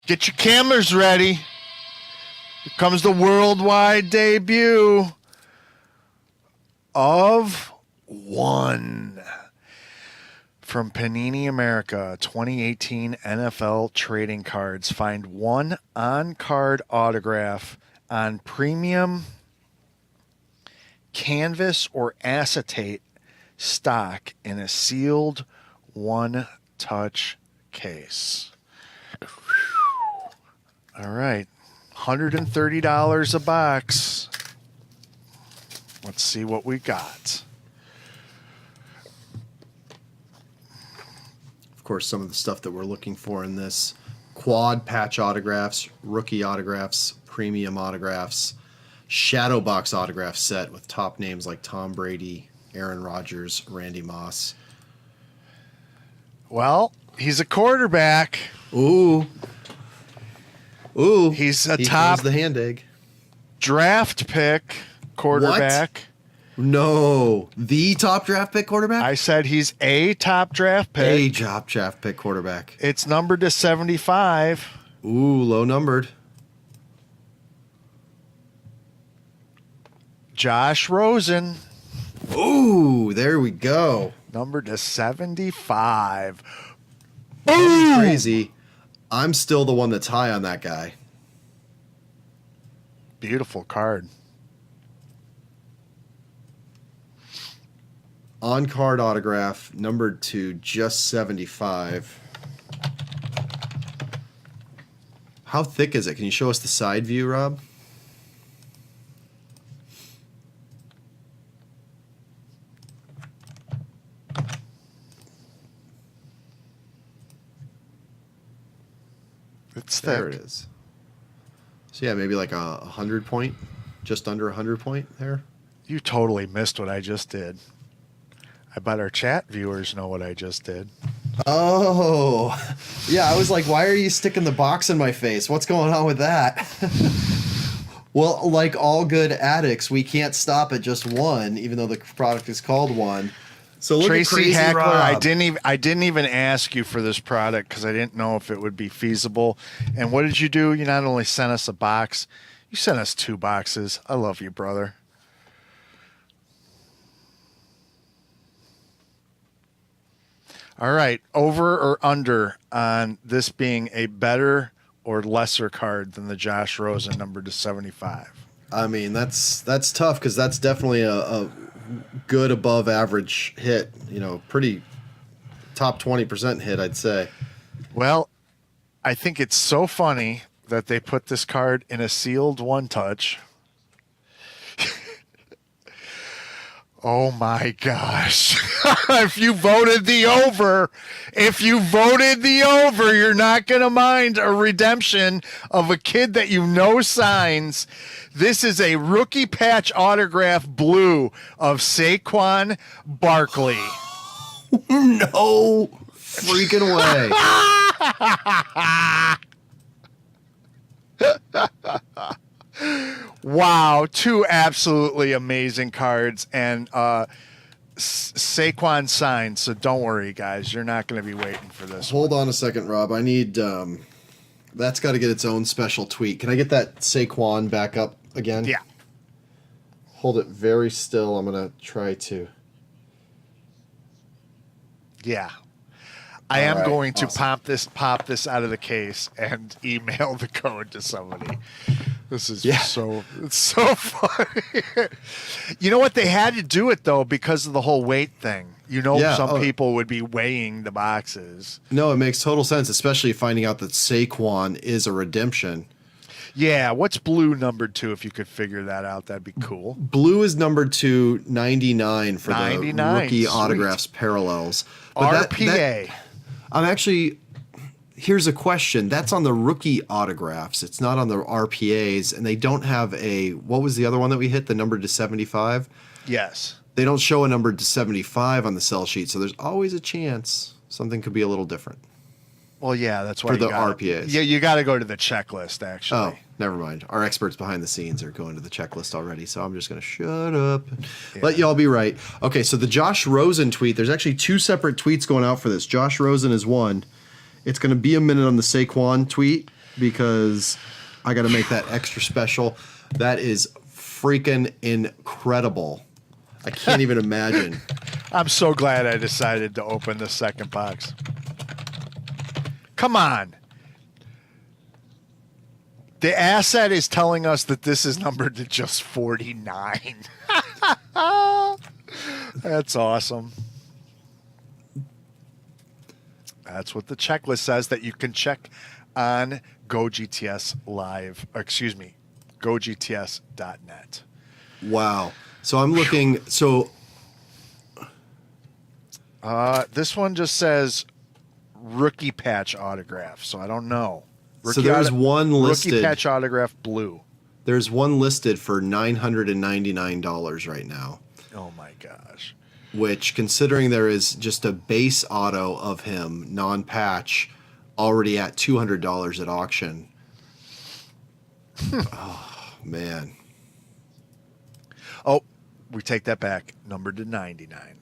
Get your cameras ready. Here comes the worldwide debut of one from Panini America 2018 NFL trading cards. Find one on-card autograph on premium canvas or acetate stock in a sealed one-touch case. All right, $130 a box. Let's see what we got. Of course, some of the stuff that we're looking for in this: quad patch autographs, rookie autographs, premium autographs, shadow box autograph set with top names like Tom Brady, Aaron Rodgers, Randy Moss. Well, he's a quarterback. Ooh. He's a He top throws the hand egg. draft pick quarterback. No, the top draft pick quarterback? I said he's a top draft pick. A top draft pick quarterback. It's numbered to 75. Ooh, low numbered. Josh Rosen, Ooh, there we go. numbered to 75. Boom! Crazy. I'm still the one that's high on that guy. Beautiful card. On-card autograph, numbered to just 75. How thick is it? Can you show us the side view, Rob? It's There thick. it is. So yeah, maybe like a 100 point, just under 100 point there. You totally missed what I just did. I bet our chat viewers know what I just did. Oh, yeah. I was like, why are you sticking the box in my face? What's going on with that? Well, like all good addicts, we can't stop at just one, even though the product is called one. So look at Tracy Crazy Hackler, Rob. I didn't even ask you for this product because I didn't know if it would be feasible. And what did you do? You not only sent us a box, you sent us 2 boxes. I love you, brother. All right, over or under on this being a better or lesser card than the Josh Rosen number to 75? I mean, that's tough because that's definitely a good above average hit. You know, pretty top 20% hit, I'd say. Well, I think it's so funny that they put this card in a sealed one touch. Oh my gosh. If you voted the over, you're not going to mind a redemption of a kid that you know signs. This is a rookie patch autograph blue of Saquon Barkley. No freaking way. Wow, 2 absolutely amazing cards, and Saquon signed, so don't worry, guys. You're not going to be waiting for this. Hold on a second, Rob. I need that's got to get its own special tweet. Can I get that Saquon back up again? Yeah. Hold it very still. I'm going to try to. Yeah. I am All right, going to awesome. pop this out of the case and email the code to somebody. This is it's so funny. You know what? They had to do it though because of the whole weight thing. You know, some people would be weighing the boxes. No, it makes total sense, especially finding out that Saquon is a redemption. Yeah, what's blue numbered to? If you could figure that out, that'd be cool. Blue is numbered to 99 for 99, the rookie sweet. autographs parallels. But RPA. I'm actually. Here's a question. That's on the rookie autographs. It's not on the RPAs, and they don't have a. What was the other one that we hit? The number to 75. Yes. They don't show a number to 75 on the sell sheet, so there's always a chance something could be a little different. Well, yeah, that's why For the RPAs. Yeah, you got to go to the checklist. Actually. Oh, never mind. Our experts behind the scenes are going to the checklist already, so I'm just going to shut up and let y'all be right. Okay, so the Josh Rosen tweet, there's actually 2 separate tweets going out for this. Josh Rosen is one. It's going to be a minute on the Saquon tweet. because I got to make that extra special. That is freaking incredible. I can't even imagine. I'm so glad I decided to open the second box. Come on. The asset is telling us that this is numbered to just 49. That's awesome. That's what the checklist says that you can check on GoGTS Live. Excuse me, GoGTS.net. Wow. So I'm looking. So this one just says rookie patch autograph, so I don't know. So there's one listed. Rookie patch autograph blue. There's one listed for $999 right now. Oh my gosh. Which, considering there is just a base auto of him, non-patch, already at $200 at auction. Oh, man. Oh, we take that back. Numbered to 99.